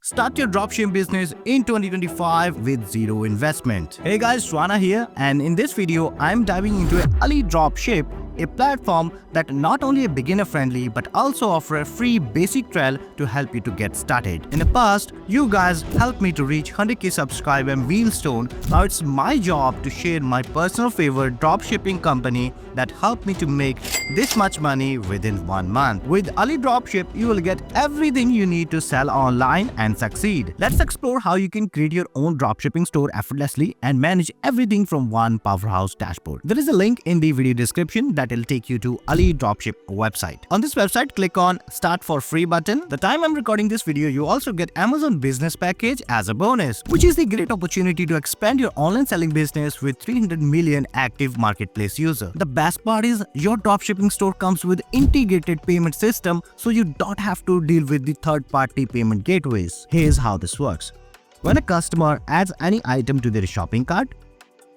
Start your dropshipping business in 2025 with zero investment. Hey guys, 𝘀🐿 here, and in this video, I'm diving into AliDropship, a platform that not only a beginner-friendly but also offer a free basic trial to help you to get started. In the past, you guys helped me to reach 100k subscriber milestone. Now it's my job to share my personal favorite dropshipping company that helped me to make this much money within 1 month. With AliDropship, you will get everything you need to sell online and succeed. Let's explore how you can create your own dropshipping store effortlessly and manage everything from one powerhouse dashboard. There is a link in the video description that will take you to AliDropship website. On this website, click on Start for Free button. The time I'm recording this video, you also get Amazon Business Package as a bonus, which is a great opportunity to expand your online selling business with 300 million active marketplace users. The best part is your dropshipping store comes with integrated payment system, so you don't have to deal with the third-party payment gateways. Here's how this works. When a customer adds any item to their shopping cart,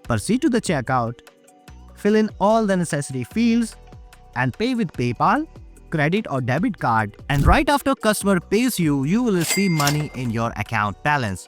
proceed to the checkout, fill in all the necessary fields, and pay with PayPal, credit or debit card. And right after customer pays you, you will receive money in your account balance,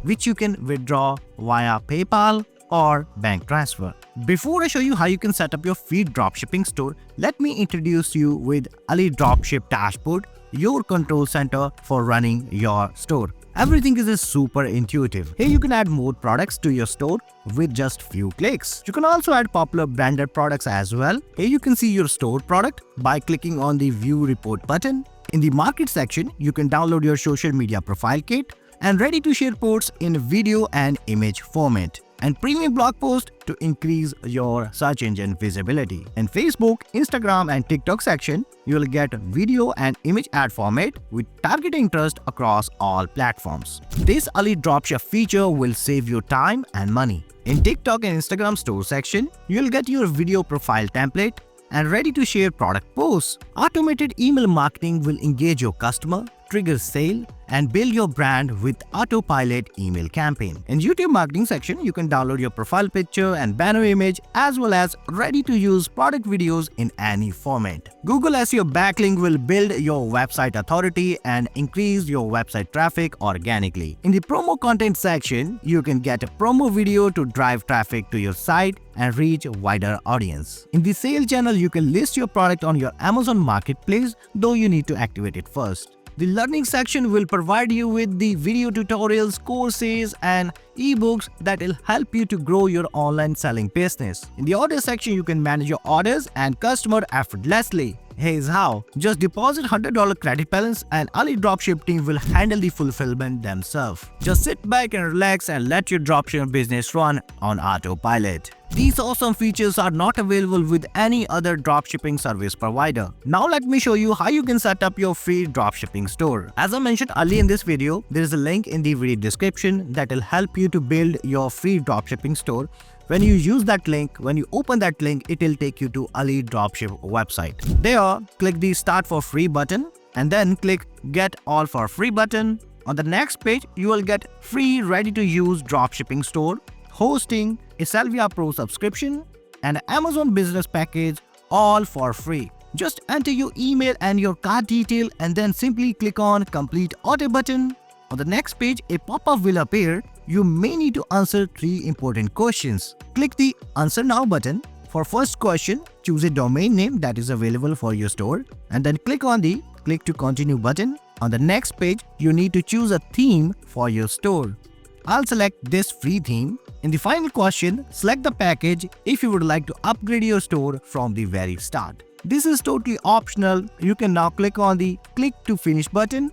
which you can withdraw via PayPal or bank transfer. Before I show you how you can set up your free dropshipping store, let me introduce you with AliDropship Dashboard, your control center for running your store. Everything is super intuitive. Here you can add more products to your store with just few clicks. You can also add popular branded products as well. Here you can see your stored product by clicking on the View Report button. In the Market section, you can download your social media profile kit and ready to share posts in video and image format, and premium blog post to increase your search engine visibility. In Facebook, Instagram and TikTok section, you will get video and image ad format with target interest across all platforms. This AliDropship feature will save you time and money. In TikTok and Instagram store section, you'll get your video profile template and ready to share product posts. Automated email marketing will engage your customer, trigger sale, and build your brand with autopilot email campaign. In YouTube marketing section, you can download your profile picture and banner image as well as ready-to-use product videos in any format. Google SEO backlink will build your website authority and increase your website traffic organically. In the promo content section, you can get a promo video to drive traffic to your site and reach a wider audience. In the sale channel, you can list your product on your Amazon marketplace, though you need to activate it first. The learning section will provide you with the video tutorials, courses, and ebooks that will help you to grow your online selling business. In the order section, you can manage your orders and customer effortlessly. Here's how. Just deposit $100 credit balance and AliDropship team will handle the fulfillment themselves. Just sit back and relax and let your dropshipping business run on autopilot. These awesome features are not available with any other dropshipping service provider. Now let me show you how you can set up your free dropshipping store. As I mentioned earlier in this video, there is a link in the video description that will help you to build your free dropshipping store. When you use that link, when you open that link, it will take you to AliDropship website. There, click the Start for Free button and then click Get All for Free button. On the next page, you will get free ready-to-use dropshipping store, hosting, a 𝘀𝗶𝘶 subscription, and an Amazon Business Package, all for free. Just enter your email and your card detail and then simply click on Complete Order button. On the next page, a pop-up will appear. You may need to answer 3 important questions. Click the Answer Now button. For first question, choose a domain name that is available for your store and then click on the Click to Continue button. On the next page, you need to choose a theme for your store. I'll select this free theme. In the final question, select the package if you would like to upgrade your store from the very start. This is totally optional. You can now click on the Click to Finish button.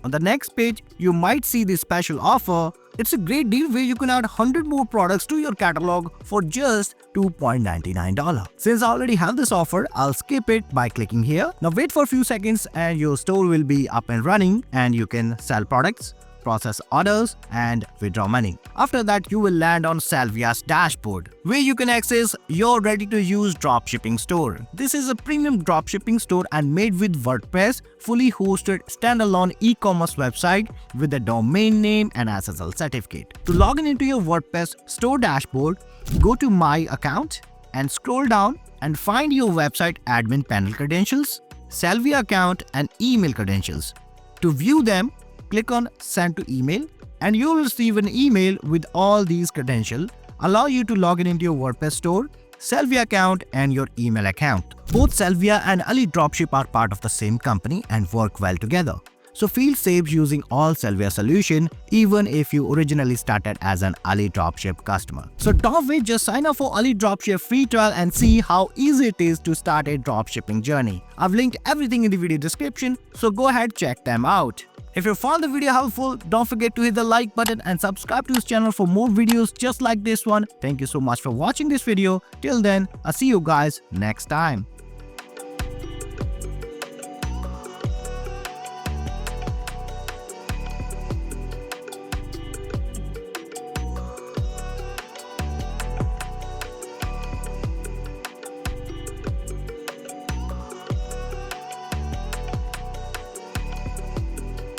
On the next page, you might see the special offer. It's a great deal where you can add 100 more products to your catalog for just $2.99. Since I already have this offer, I'll skip it by clicking here. Now wait for a few seconds and your store will be up and running and you can sell products, process orders, and withdraw money. After that, you will land on 𝘀𝗶𝘶's dashboard, where you can access your ready-to-use dropshipping store. This is a premium dropshipping store and made with WordPress, fully hosted standalone e-commerce website with a domain name and SSL certificate. To log in into your WordPress store dashboard, go to My Account and scroll down and find your website admin panel credentials, 𝘀𝗶𝘶 account, and email credentials. To view them, click on Send to Email and you will receive an email with all these credentials, allow you to log in into your WordPress store, 𝘀𝗶𝘁 account and your email account. Both 𝘀𝗶𝘁 and AliDropship are part of the same company and work well together. So feel safe using all 𝘀𝗶𝘁 solution even if you originally started as an AliDropship customer. So don't wait, just sign up for AliDropship free trial and see how easy it is to start a dropshipping journey. I've linked everything in the video description, so go ahead, check them out. If you found the video helpful, don't forget to hit the like button and subscribe to this channel for more videos just like this one. Thank you so much for watching this video. Till then, I'll see you guys next time.